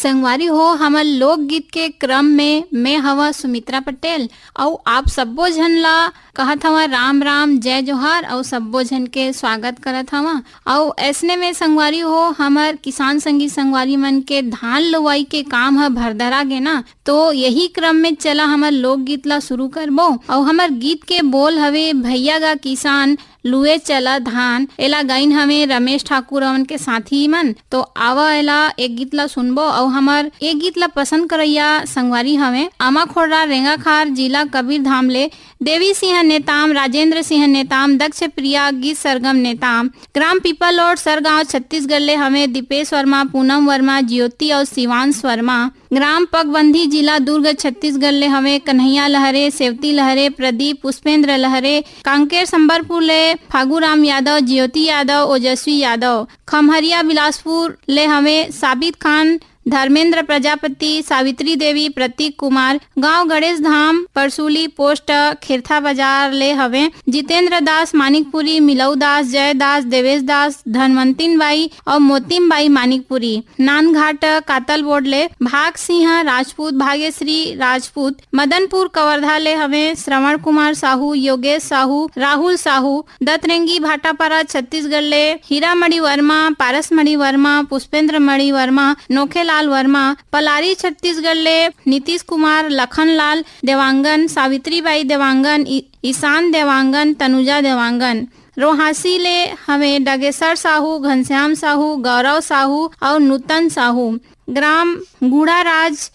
संगवारी हो हमर लोकगीत के क्रम में मैं हवा सुमित्रा पटेल और आप सब्बो झन ला कहत हवा राम राम जय जोहार और सब्बो झन के स्वागत करत हवा। और ऐसने में संगवारी हो हमर किसान संगी संगवारी मन के धान लुवाई के काम है भरधरा गे ना, तो यही क्रम में चला हमर लोकगीत ला शुरू करबो। और हमर गीत के बोल हवे भैया गा किसान लुए चला धान, एला गाइन हमें रमेश ठाकुर अवन के साथी मन। तो आवा एला एक गीत ला सुनबो और हमर एक गीत ला पसंद करैया संगवारी हमें आमा खोड़ा रेंगाखार जिला कबीर धाम ले देवी सिंह नेताम, राजेंद्र सिंह नेताम, दक्ष प्रिया गीत सरगम नेताम, ग्राम पीपल और सरगांव छत्तीसगढ़ ले हमें दीपेश वर्मा, पूनम वर्मा, ज्योति और शिवांश वर्मा, ग्राम पगबंधी जिला दुर्ग छत्तीसगढ़ ले हमें कन्हैया लहरे, सेवती लहरे, प्रदीप पुष्पेंद्र लहरे, कांकेर संबरपुर ले फागुराम यादव, ज्योति यादव, ओजस्वी यादव, खमहरिया बिलासपुर ले हमें साबित खान, धर्मेंद्र प्रजापति, सावित्री देवी, प्रतीक कुमार, गांव गणेश धाम, परसूली पोस्ट खिरथा बाजार ले हवे जितेंद्र दास मानिकपुरी, मिलऊ दास, जय दास, देवेश दास, धनवंतिन बाई और मोतिम बाई मानिकपुरी, नानघाट कातल बोर्ड ले भाग सिंह राजपूत, भाग्यश्री राजपूत, मदनपुर कवर्धा ले हवे श्रवण कुमार साहू, योगेश साहू, राहुल साहू, दतरेंगी भाटापारा छत्तीसगढ़ ले हीरामणि वर्मा, पारसमणि वर्मा, पुष्पेंद्र मणि वर्मा, नोखेलाल वर्मा, पलारी छत्तीसगढ़ ले नीतीश कुमार, लखनलाल देवांगन, सावित्रीबाई देवांगन, ईशान देवांगन, तनुजा देवांगन, रोहासी ले हमें डगेसर साहू, घनश्याम साहू, गौरव साहू और नूतन साहू, ग्राम गुड़ाराज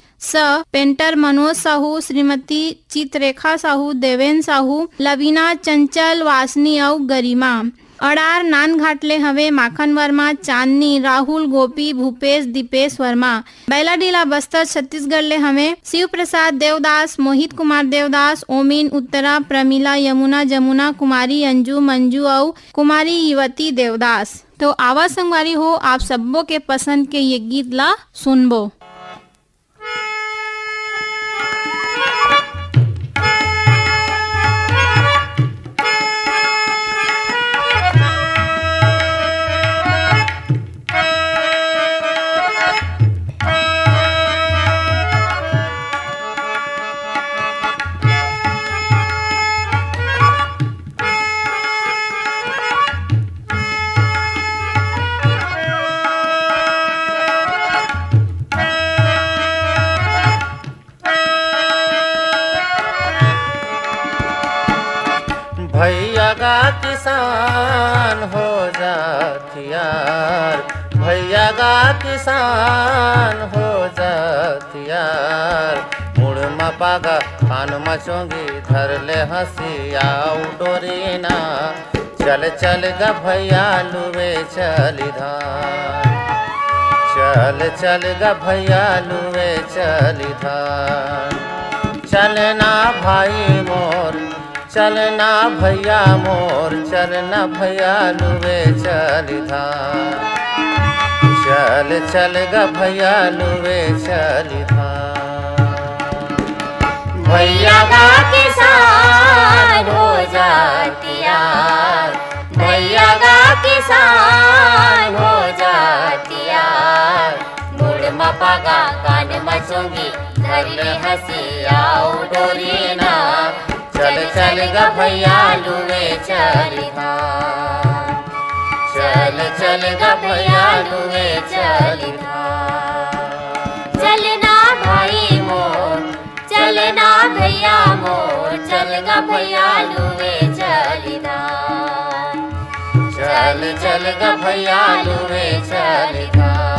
पेंटर मनोज साहू, श्रीमती चित्ररेखा साहू, देवेन साहू, लवीना चंचल, वासनी और गरिमा, अड़ार नानघाट ले हवे माखन वर्मा, चांदनी, राहुल, गोपी, भूपेश, दीपेश वर्मा, बैलाडीला बस्तर छत्तीसगढ़ ले हमें शिव प्रसाद देवदास, मोहित कुमार देवदास, ओमिन, उत्तरा, प्रमिला, यमुना, जमुना, कुमारी, अंजू, मंजू और कुमारी युवती देवदास। तो आवाज संगवारी हो आप सबों के पसंद के ये गीत ला सुनबो। भैया का किसान हो जातियार, भैया का किसान हो जातियार, मुड़ मपागा कान मचोंगी धर ले हंसिया डोरीना, चल चल गा भैया लुवे चली धान, चल चल गा भैया लुवे चली धान, चलना भाई मोर, चलना भैया मोर, चलना भैया लुवे चली धान, चल चल गा भैया लुवे चली धान। भैया का किसान हो जातियार, भैया का किसान हो जातियार, मुड़ मपागा कान मचोंगी धर ले हंसिया डोरीना, चल चल गा भैया लुवे चली धान, चल चल गा भैया लुवे चली धान। चलना भाई मोर, चलना भैया मोर, चल गा भैया लुवे चली धान, चल चल गा भैया लुवे चली धान।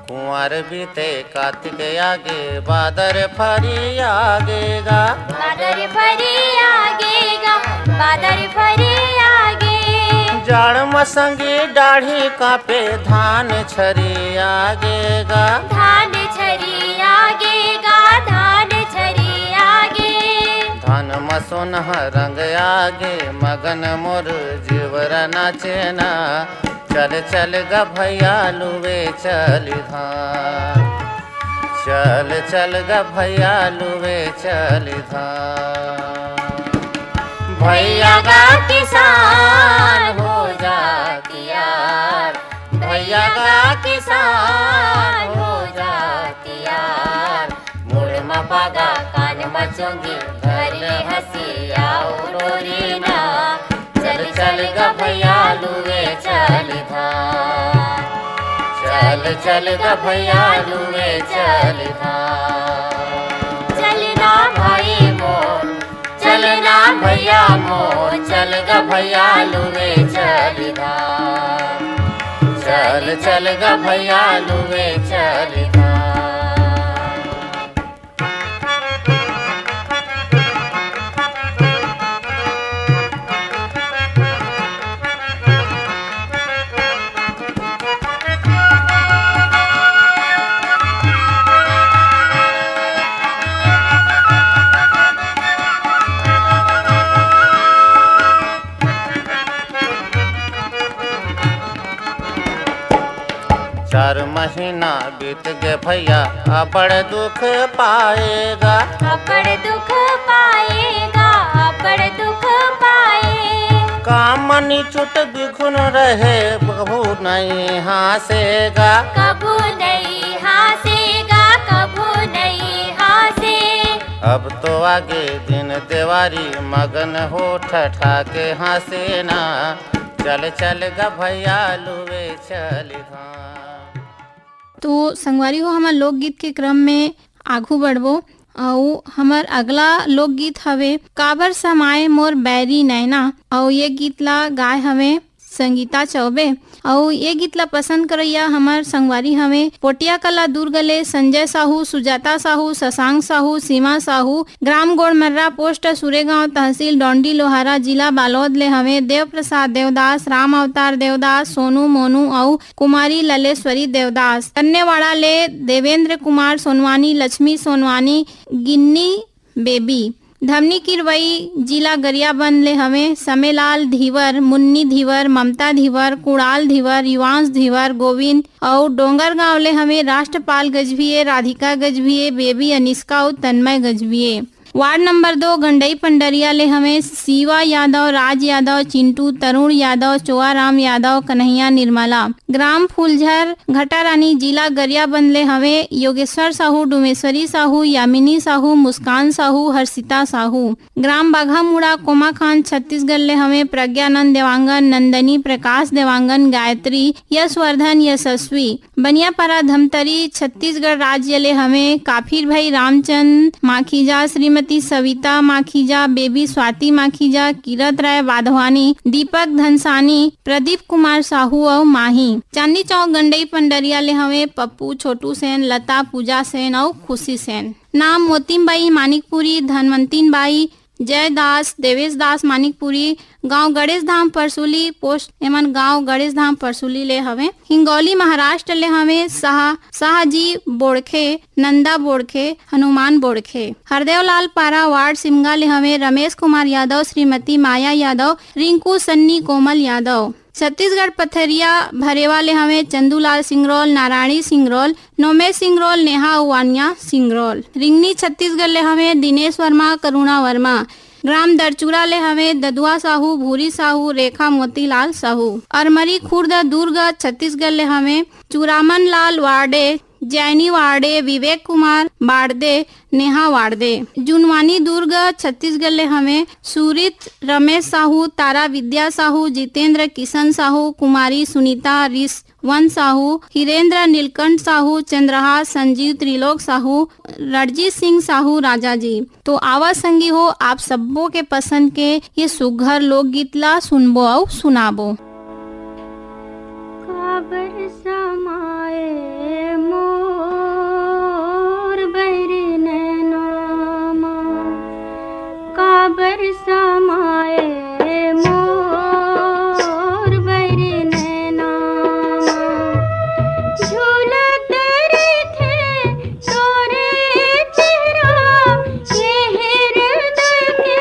कुंवर बीते कार्तिक आगे, बादर फरी आगेगा, बादर फरी आगेगा, बादर फरी आगे, जाड़ मसंगी दाढ़ी कापे धान छरी आगेगा, धान छरी आगेगा, धान छरी सोनह रंग आगे मगन मोर जीवर नाचेना चल चल ग भैया लुवे चल धाम चल चल ग भैया लुवे चल धाम भैया का किसान हो जाती यार भैया का किसान हो जाती यार मुड़ मपागा कान मचोंगी घर में हंसी आओ डोरी ना चल चल ग भैया लुवे चल धाम चल चल ग भैया लुवे चल धाम चलना भाई मोर चलना भैया मोर चल ग भैया लुवे चल धाम चल चल ग भैया लुवे चल धाम चार महीना बीत गए भैया बड़ दुख पाएगा बड़ दुख पाएगा बड़ दुख पाए कामनी चुट बिखुन रहे बहू नहीं हंसेगा कबू नहीं हंसेगा कबू नहीं हंसे अब तो आगे दिन देवारी मगन हो ठठा के हंसेना चल चल ग भैया लुवे चल धाम। तो संगवारी हो हमार लोकगीत के क्रम में आगू बढ़बो और हमार अगला लोकगीत हवे काबर समाए मोर बैरी नैना और ये गीत ला गाय हवे संगीता चौबे और ये गीत ला पसंद करैया हमार संगवारी हवे पोटिया कला दुर्गले संजय साहू सुजाता साहू शशांक साहू सीमा साहू ग्राम गोड़मर्रा पोस्ट सुरेगांव तहसील डोंडी लोहारा जिला बालोद ले हवे देव प्रसाद देवदास राम अवतार देवदास सोनू मोनू और कुमारी ललेश्वरी देवदास कन्नेवाड़ा ले देवेंद्र कुमार सोनवानी लक्ष्मी सोनवानी गिन्नी बेबी धमनी किरवई जिला गरियाबंद ले हमें समेलाल धीवर मुन्नी धीवर ममता धीवर कुणाल धीवर युवांश धीवर गोविंद और डोंगर गांव ले हमें राष्ट्रपाल गजभिये राधिका गजभिये बेबी अनिष्का और तन्मय गजभिये वार्ड नंबर 2 गंडई पंडरिया ले हमें सीवा यादव राज यादव चिंटू तरुण यादव चोआराम यादव कन्हैया निर्मला ग्राम फूलझर घटारानी जिला गरियाबंद ले हमें योगेश्वर साहू डुमेश्वरी साहू यामिनी साहू मुस्कान साहू हर्षिता साहू ग्राम बाघामुड़ा कोमा खान छत्तीसगढ़ ले हमें प्रज्ञानंद देवांगन नंदनी प्रकाश देवांगन गायत्री यशवर्धन यशस्वी बनियापारा धमतरी छत्तीसगढ़ राज्य ले हमें काफिर भाई रामचंद माखीजा श्रीमती सविता माखीजा बेबी स्वाति माखीजा किरत राय वाधवानी दीपक धनसानी प्रदीप कुमार साहू और माही चांदी चौक गंडई पंडरिया ले हमें पप्पू छोटू सेन लता पूजा सेन और खुशी सेन नाम मोतीम बाई मानिकपुरी धनवंतीन बाई जय दास देवेश दास मानिकपुरी गांव गणेश धाम परसुली पोस्ट एमन गांव गणेश धाम परसुली ले हवे हिंगौली महाराष्ट्र ले हवे शाहजी बोड़खे नंदा बोड़खे हनुमान बोड़खे हरदेवलाल पारा वार्ड सिमगा ले हवे रमेश कुमार यादव श्रीमती माया यादव रिंकू सन्नी कोमल यादव छत्तीसगढ़ पथरिया भरेवा ले हमें चंदूलाल सिंगरौल नारायणी सिंगरौल नोमेश सिंगरौल नेहा वानिया सिंगरौल रिंगनी छत्तीसगढ़ ले हमें दिनेश वर्मा करुणा वर्मा ग्राम दरचूरा ले हमें ददुआ साहू भूरी साहू रेखा मोतीलाल साहू अरमरी खुर्द दुर्ग छत्तीसगढ़ ले हमें चूरामन लाल वार्डे जैनी वार्डे विवेक कुमार बाड़दे नेहा वार्डे जुनवानी दुर्ग छत्तीसगढ़ ले हमें सूरित रमेश साहू तारा विद्या साहू जितेंद्र किशन साहू कुमारी सुनीता रिस वन साहू हिरेंद्र नीलकंठ साहू चंद्रहास संजीव त्रिलोक साहू रणजीत सिंह साहू राजा जी। तो आवाज संगी हो आप सबों के पसंद के ये सुघर लोकगीत ला सुनबो और सुनाबो। काबर समाए मोर बैरी नैनामा काबर समाए मोर बैरी नैनामा झूलत रे थे तोरे चेहरा ये हृदय के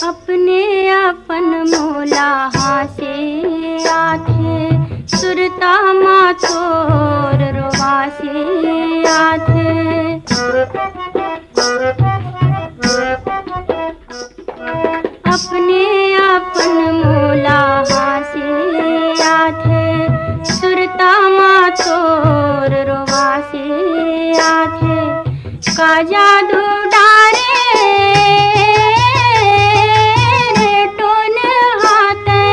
अपने अपन मोला हासे आथे सुरता माथोर रोवासे आथे अपने अपन मोला हासे आथे सुरता माथोर रोवासे आथे का जादू डारे रे टोन हाथे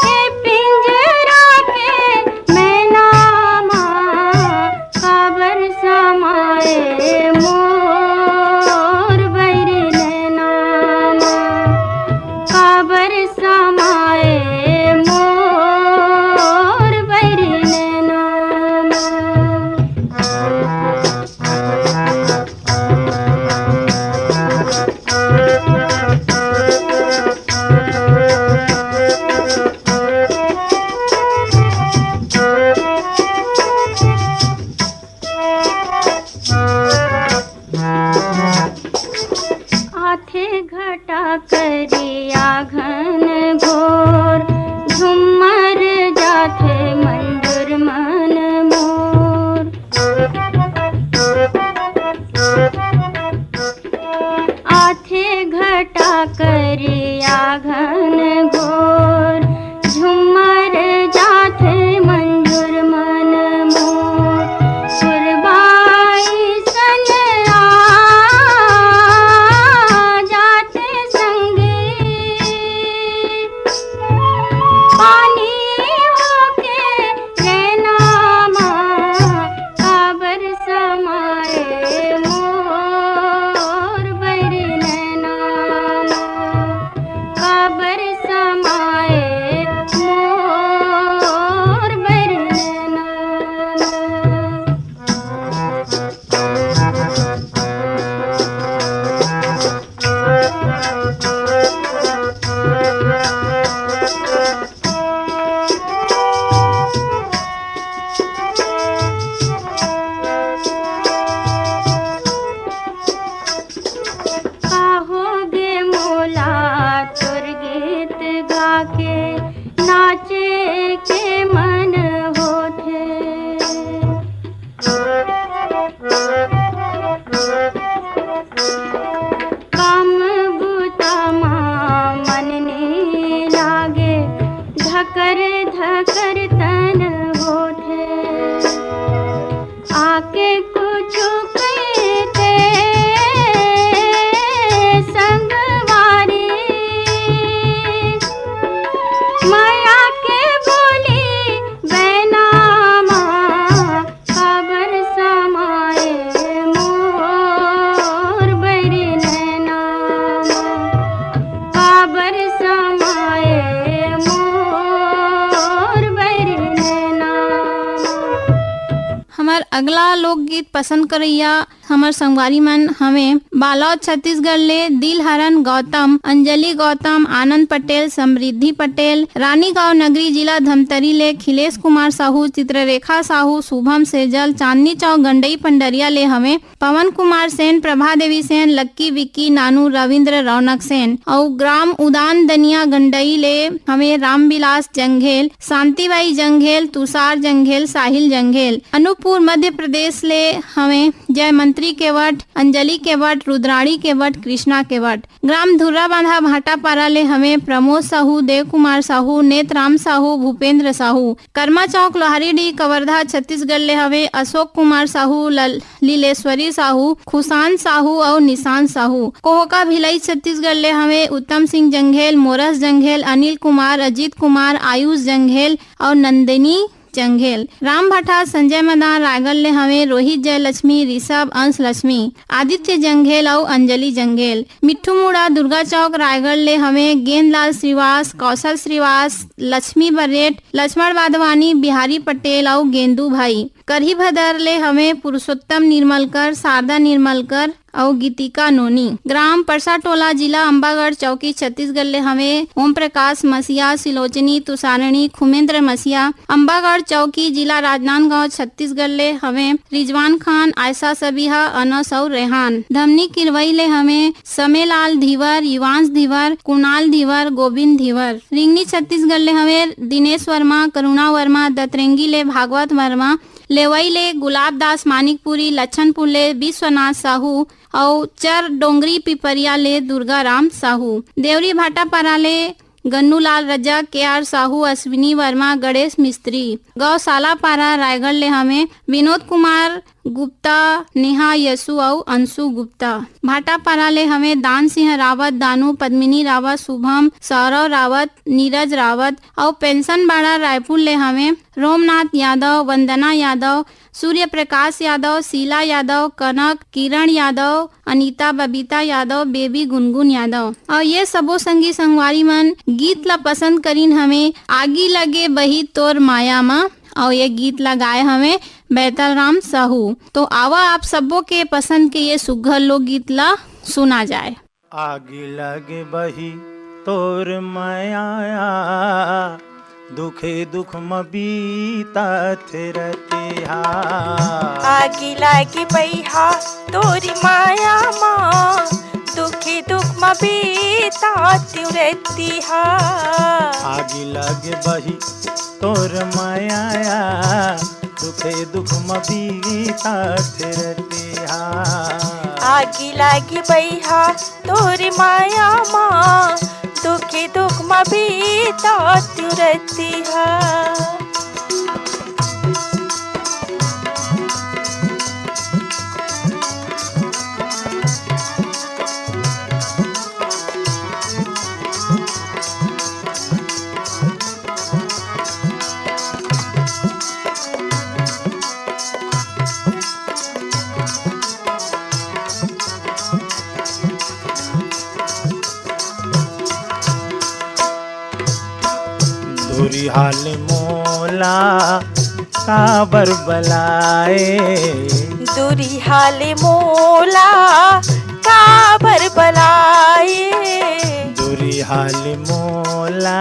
ए पिंजरा के मैना काबर समाए मोर बैरी नैना काबर समाए मोर बैरी नैना आथे घटा करिया घन घोर झुमर जाथे मंजूर मन मोर आथे घटा करिया घन घोर झुमर जाथे मंजूर मन मोर सुरबाई सन जाते संगे पानी होके रहना काबर समाए मोर बैरी नैना काबर समाए मोर बैरी नैना काहोगे मोला तोर गीत गा के नाचे के मन होथे काम बूता मन ने लागे धकर धकर तन होथे आके कुछ कहते संगवारी माया के बोली बैनामा काबर समाए मोर बैरी नैना काबर समाए मोर बैरी नैना हमार अगला लोकगीत पसंद करैया हमर संगवारी मन हमें बालौद छत्तीसगढ़ ले दिलहरन गौतम, अंजलि गौतम, आनंद पटेल, समृद्धि पटेल, रानीगांव नगरी जिला धमतरी ले खिलेश कुमार साहू, चित्ररेखा साहू, शुभम सेजल, चांदनी चौक गंडई पंडरिया ले हमें पवन कुमार सेन, प्रभा देवी सेन, लक्की विक्की, नानू, रविंद्र, रौनक सेन और ग्राम उदान दनिया गंडई ले हमें रामविलास जंघेल, शांतिबाई जंघेल, तुषार जंघेल, साहिल जंघेल। अनूपपुर मध्य प्रदेश ले हमें जय मंत्री केवट, अंजलि केवट, रुद्राणी केवट, कृष्णा केवट। ग्राम धुर्रा बांधा भाटापारा ले हमें प्रमोद साहू, देव कुमार साहू, नेतराम साहू, भूपेंद्र साहू। कर्मा चौक लोहारीडी कवर्धा छत्तीसगढ़ ले हमें अशोक कुमार साहू, लीलेश्वरी साहू, खुशान साहू और निशान साहू। कोहका भिलाई छत्तीसगढ़ ले हमें उत्तम सिंह जंघेल, मोरस जंघेल, अनिल कुमार, अजीत कुमार, आयुष जंघेल और नंदिनी जंघेल। राम भट्टा, संजय मदान रायगढ़ ले हमें रोहित जयलक्ष्मी, ऋषभ, अंश लक्ष्मी, आदित्य जंघेल और अंजलि जंघेल। मिट्ठू मुड़ा दुर्गा चौक रायगढ़ ले हमें गेंदलाल श्रीवास, कौशल श्रीवास, लक्ष्मी बरेट, लक्ष्मण वाधवानी, बिहारी पटेल और गेंदू भाई। करही भदर ले हमें पुरुषोत्तम निर्मलकर, शारदा निर्मलकर और गीतिका नोनी। ग्राम परसाटोला, जिला अम्बागढ़ चौकी, छत्तीसगढ़ ले हवे ओम प्रकाश मसीहा, सिलोचनी तुषारणी, खुमेंद्र मसीहा। अम्बागढ़ चौकी, जिला राजनांदगांव, छत्तीसगढ़ ले हवे रिजवान खान, आयशा सबीहा, अनस और रेहान। धमनी किरवई ले हमें समेलाल धीवर, युवांश धीवर, कुणाल धीवर, गोविंद धीवर। रिंगनी छत्तीसगढ़ ले हवे दिनेश वर्मा, करुणा वर्मा। दतरेंगी ले भागवत वर्मा। लेवई ले गुलाब दास मानिकपुरी। लच्छनपुर ले विश्वनाथ साहू और चर डोंगरी पिपरिया ले दुर्गा राम साहू। देवरी भाटापारा ले गन्नूलाल रजा, के.आर. साहू, अश्विनी वर्मा, गणेश मिस्त्री। गौशाला पारा रायगढ़ ले हमें विनोद कुमार गुप्ता, नेहा यसु और अंशु गुप्ता। भाटापारा ले हमें दान सिंह रावत, दानू, पद्मिनी रावत, शुभम, सौरव रावत, नीरज रावत। और पेंशन बाड़ा रायपुर ले हमें रोमनाथ यादव, वंदना यादव, सूर्य प्रकाश यादव, शीला यादव, कनक, किरण यादव, अनीता बबीता यादव, बेबी गुनगुन यादव। और ये सबो संगी संगवारी मन गीत ला पसंद करीन हमें आगी लगे बही तोर माया मा। और ये गीत लगाए हमें बैतल राम साहू। तो आवा आप सबों के पसंद के ये सुघर लोक गीत ला सुना जाए। आगी लगे बही तोर माया, दुखे दुख म बीतात रतिहा। आगी लागी बैहा तोरी माया माँ, दुखी दुख म बीतात रतिहा। आगी लगे बही तोर माया, दुखे दुख म बीतात रतिहा। आगी लागी बैहा तोरी माया माँ, दुखी दुख म बीतात रतिहा। दूरी हाल मोला काबर बलाए, दूरी हाल मोला काबर बलाए। दूरी हाल मोला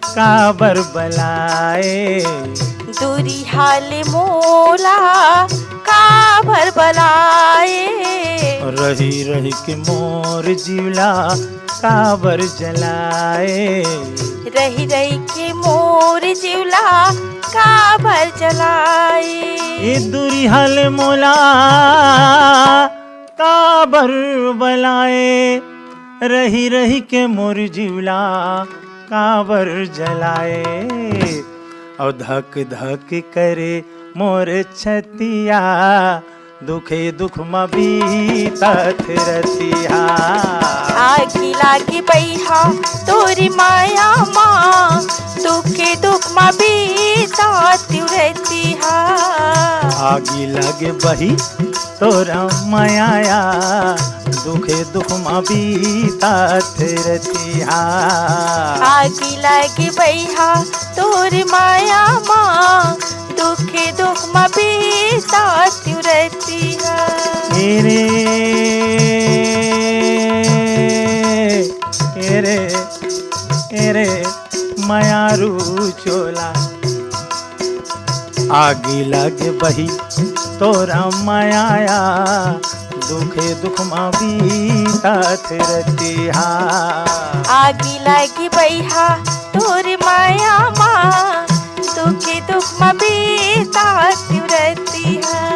काबर बलाए। दूरी हाल मोला काबर बलाए। रही रही के मोर जीवला काबर जलाए। रही रही के मोर जीवला काबर जलाए। ए दूरी हाल मोला काबर बलाए, रही रही के मोर जीवला काबर जलाए। और धक धक करे मोर छतिया, दुखे दुख म बीतात रतिहा। आगी लागी बैहा तोरी माया माँ, दुखे दुख म बीतात रतिहा। आगी लगे बही तोरा माया, दुखे दुख म बीतात रतिहा। आगी लागी बैहा तोरी माया माँ, दुखे दुख म बीतात रतिहा। एरे एरे एरे मायारू चोला। आगी लगे बही तोरा माया, दुखे दुख म बीतात रतिहा। आगी लागी बैहा तोरी माया माँ, दुखे दुख म बीतात रतिहा।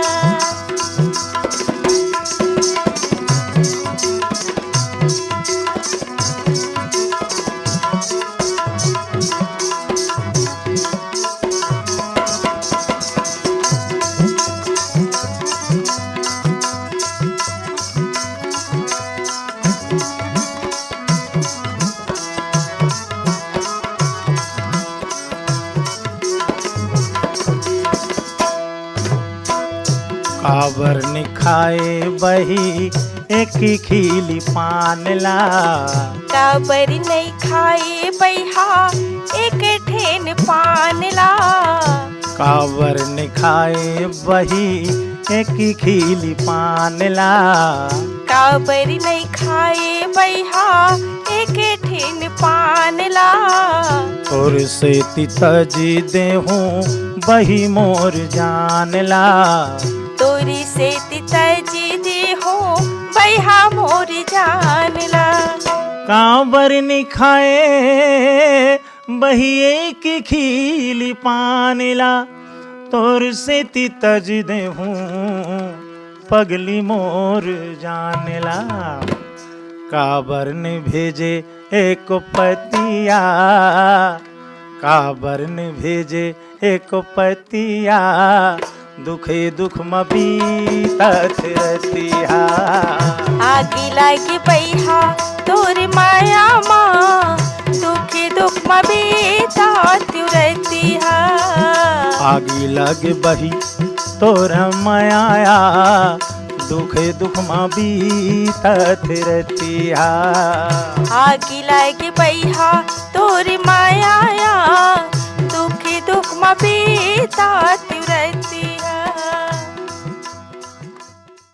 काबर ने खाए बही एक खीली पान ला। काबर नहीं खाए बैहा एक ठेन पान ला। काबर ने खाए बही एक खीली पान ला। काबर नहीं खाए बैहा एक ठेन पान ला। और से तजी देहूँ बही मोर जान ला। तोरी से तजी दे हो बैहा मोर जान ला। कांवर निखाए बही एक खीली पान ला। तोर से तज देहूँ पगली मोर जान ला। काबर ने भेजे एक पतिया। काबर ने भेजे एक पतिया। दुखे दुख में बीतत रतिया। आगी लागी बैहा तोर माया माँ दुखे दुख में बीतत रतिया। आगी लगे बही तोर माया दुखे दुख में बीतत रतिया। आगी लागी बैहा तोर माया दुखे दुख में बीतत रतिया।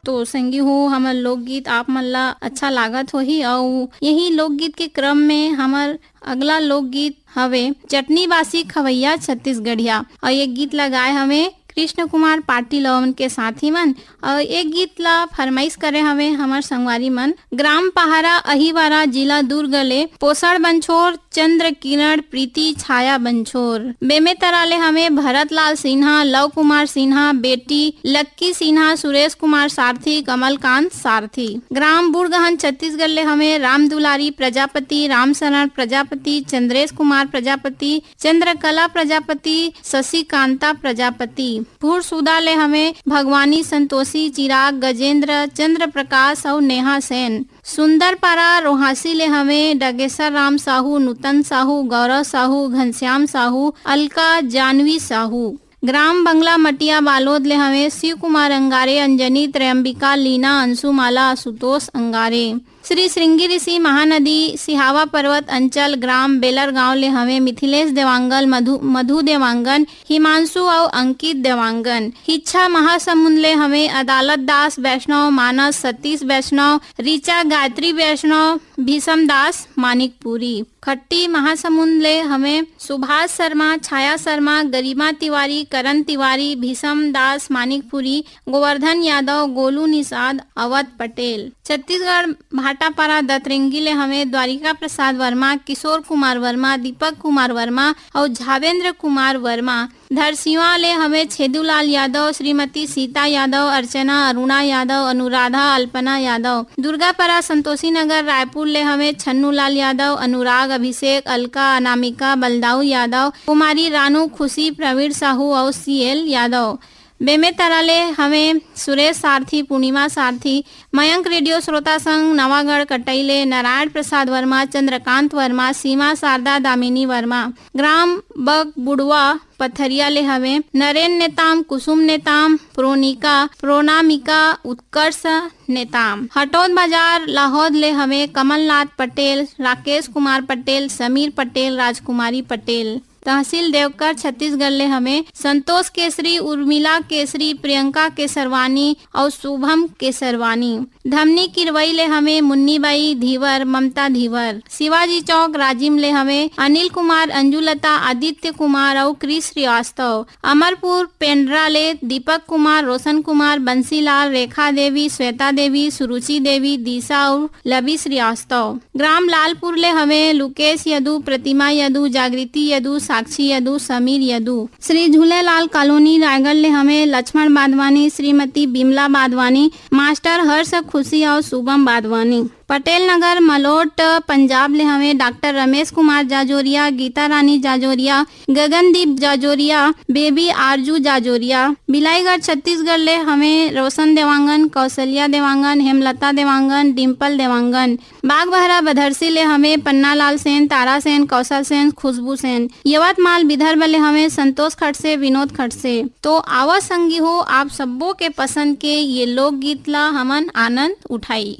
तो संगी हो हमर लोकगीत आप मन ला अच्छा लागत होही। और यही लोकगीत के क्रम में हमर अगला लोकगीत हवे चटनी बासी खवैया छत्तीसगढ़िया। और ये गीत लगाए हमें कृष्ण कुमार पाटिल और के साथी मन। और एक गीत ला फरमाइश करे हमें हमार संगवारी मन ग्राम पहाड़ा अहिवारा जिला दुर्ग ले पोषण बंछोर चंद्र किरण प्रीति छाया बंछोर। बेमे तराले हमें भरत लाल सिन्हा लव कुमार सिन्हा बेटी लक्की सिन्हा सुरेश कुमार सारथी कमलकांत सारथी। ग्राम बुढ़गहन छत्तीसगढ़ ले हमें राम दुलारी प्रजापति राम शरण प्रजापति चंद्रेश कुमार प्रजापति चंद्रकला प्रजापति शशिकांता प्रजापति। भूर सुदा ले हमें भगवानी संतोषी चिराग गजेंद्र चंद्र प्रकाश और नेहा सेन। सुंदर पारा रोहासी ले हमें डगेसर राम साहू नूतन साहू गौरव साहू घनश्याम साहू अलका जानवी साहू। ग्राम बंगला मटिया बालोद ले हमें शिव कुमार अंगारे अंजनी त्रयंबिका लीना अंशुमाला आशुतोष अंगारे। श्री श्रृंगी ऋषि महानदी सिहावा पर्वत अंचल ग्राम बेलर गांव ले हमें मिथिलेश देवांगन मधु देवांगन हिमांशु और अंकित देवांगन। हिच्छा महासमुंद ले हमें अदालत दास वैष्णव मानस सतीश वैष्णव ऋचा गायत्री वैष्णव भीषम दास मानिकपुरी। खट्टी महासमुंद ले हमें सुभाष शर्मा छाया शर्मा गरिमा तिवारी करण तिवारी भीषम दास मानिकपुरी गोवर्धन यादव गोलू निषाद अवध पटेल। छत्तीसगढ़ भाटापारा दतरेंगी ले हमें द्वारिका प्रसाद वर्मा किशोर कुमार वर्मा दीपक कुमार वर्मा और झावेंद्र कुमार वर्मा। धरसिवा ले हमें छेदूलाल यादव श्रीमती सीता यादव अर्चना अरुणा यादव अनुराधा अल्पना यादव। दुर्गापारा संतोषी नगर रायपुर ले हमें छन्नूलाल यादव अनुराग अभिषेक अलका अनामिका बलदाऊ यादव कुमारी रानू खुशी प्रवीण साहू और सीएल यादव। बेमे तराले हमें सुरेश सारथी पूर्णिमा सारथी मयंक रेडियो श्रोता संघ नवागढ़ कटैले नारायण प्रसाद वर्मा चंद्रकांत वर्मा सीमा शारदा दामिनी वर्मा। ग्राम बग बुड़वा पथरिया ले हमें नरेन नेताम कुसुम नेताम प्रोनिका प्रोनामिका उत्कर्ष नेताम। हटौद बाजार लाहौद ले हमें कमलनाथ पटेल राकेश कुमार पटेल समीर पटेल राजकुमारी पटेल। तहसील देवकर छत्तीसगढ़ ले हमें संतोष केसरी उर्मिला केसरी प्रियंका केसरवानी और शुभम केसरवानी। धमनी किरवई ले हमें मुन्नीबाई धीवर ममता धीवर। शिवाजी चौक राजिम ले हमें अनिल कुमार अंजुलता आदित्य कुमार और क्रिस श्रीवास्तव। अमरपुर पेंड्रा ले दीपक कुमार रोशन कुमार बंसीलाल रेखा देवी श्वेता देवी सुरुचि देवी दिशा और लबी श्रीवास्तव। ग्राम लालपुर ले हमें लुकेश यदु प्रतिमा यदु जागृति यदु साक्षी यदु समीर यदु। श्री झूलेलाल कॉलोनी रायगढ़ ले हमें लक्ष्मण बादवानी श्रीमती बिमला बादवानी मास्टर हर्ष खुशी और शुभम बादवानी। पटेल नगर मलोट पंजाब ले हमें डॉक्टर रमेश कुमार जाजोरिया गीता रानी जाजोरिया गगनदीप जाजोरिया बेबी आरजू जाजोरिया। बिलाईगढ़ छत्तीसगढ़ ले हमें रोशन देवांगन कौशल्या देवांगन हेमलता देवांगन डिम्पल देवांगन। बागबहरा बधरसी ले हमें पन्नालाल सेन तारा सेन कौशल सेन खुशबू सेन। यवतमाल विदर्भ ले हमें संतोष खड़से विनोद खड़से। तो आवा संगी हो आप सबों के पसंद के ये लोकगीत ला हमन आनंद उठाई।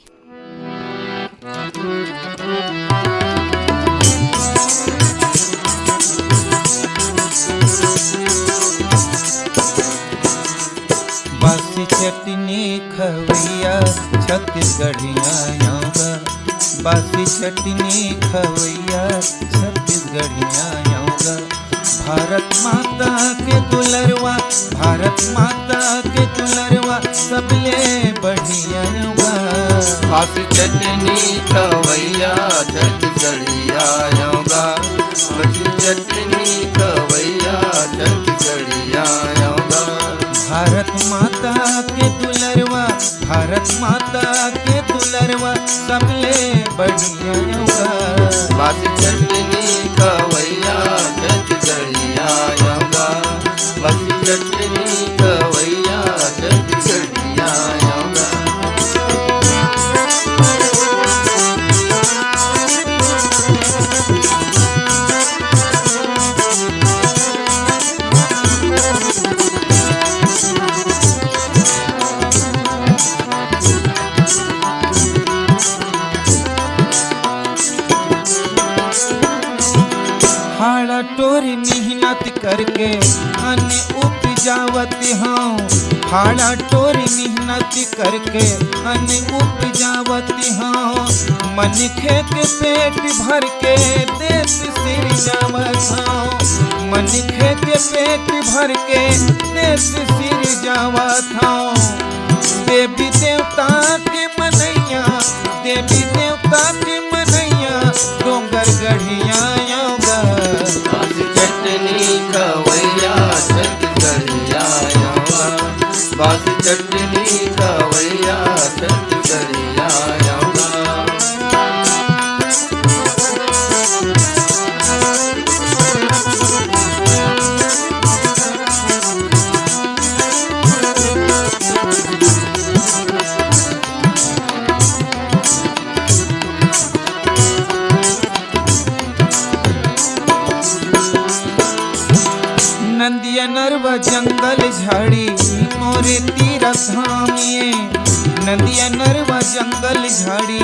बस चटनी खवैया छत्तीसगढ़िया आऊँगा, बासी चटनी खवैया छत्तीसगढ़िया आऊँगा। भारत माता के दुलरवा, भारत माता के दुलरवा सबले बढ़िया आऊँगा। बासी चटनी खवैया छत्तीसगढ़िया आऊँगा, बासी चटनी खवैया छत्तीसगढ़िया आऊँगा। भारत माता के दुलरवा, भारत माता के दुलरवा सबले बढ़िया आऊँगा। बासी चटनी खवैया छत्तीसगढ़िया आऊँगा, बासी चटनी खवैया छत्तीसगढ़िया आऊँगा। हाड़ा टोरी मेहनत करके अन्न उपजावत हूँ, हाड़ा टोरी मेहनत करके अन्न उपजावत हूँ। मन खे के पेट भर के देश सिरजावत हूँ, मन खे के पेट भर के देश सिरजावत हूँ। देवी देवता के मनैया, देवी देवता के मनैया डोंगर गढ़िया आऊँगा। बासी चटनी खवैया छत्तीसगढ़िया आऊँगा, बासी चटनी खवैया छत्तीसगढ़िया आऊँगा। नंदिया नरवा जंगल झाड़ी मोरे तीरथ धामिए, नंदिया नरवा जंगल झाड़ी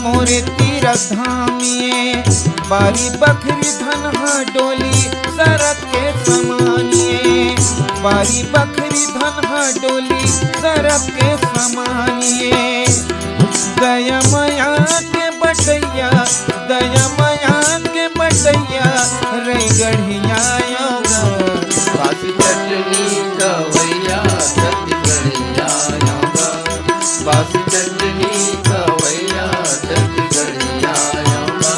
मोरे तीरथ धामिए। बारी बकरी धनहा डोली सरक के समानिए, बारी बकरी धनहा डोली सरक के समानिए। दया माया के बटैया, दया माया के बटैया रई गढ़िया आऊँगा। बासी चटनी खवैया छत्तीसगढ़िया आऊँगा, बासी चटनी खवैया छत्तीसगढ़िया आऊँगा।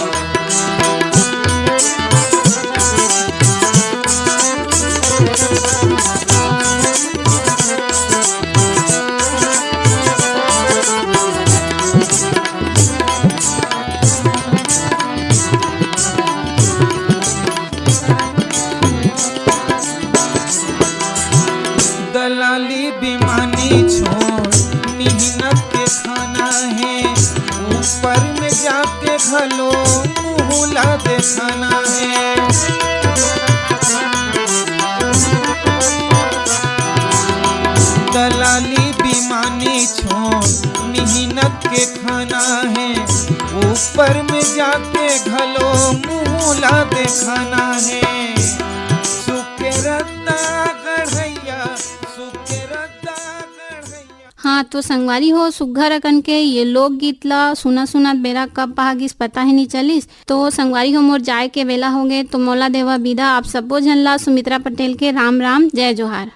दलाली बेमानी छोड़ मेहनत के खाना है, ऊपर में जाके घलो मुहला दिखाना है। दलाली बेमानी छोड़ मेहनत के खाना है, ऊपर में जाके घलो मुहला दिखाना है। सुके रत्ता गढ़ैया, सुके रत्ता गढ़ैया। हाँ तो संगवारी हो सुग्घर अकन के ये लोकगीत ला सुना सुना बेरा कब भागिस पता ही नहीं चलिस। तो संगवारी हो मोर जाए के वेला होगे तो मोला देवा विदा। आप सब्बो झन ला सुमित्रा पटेल के राम राम, जय जोहार।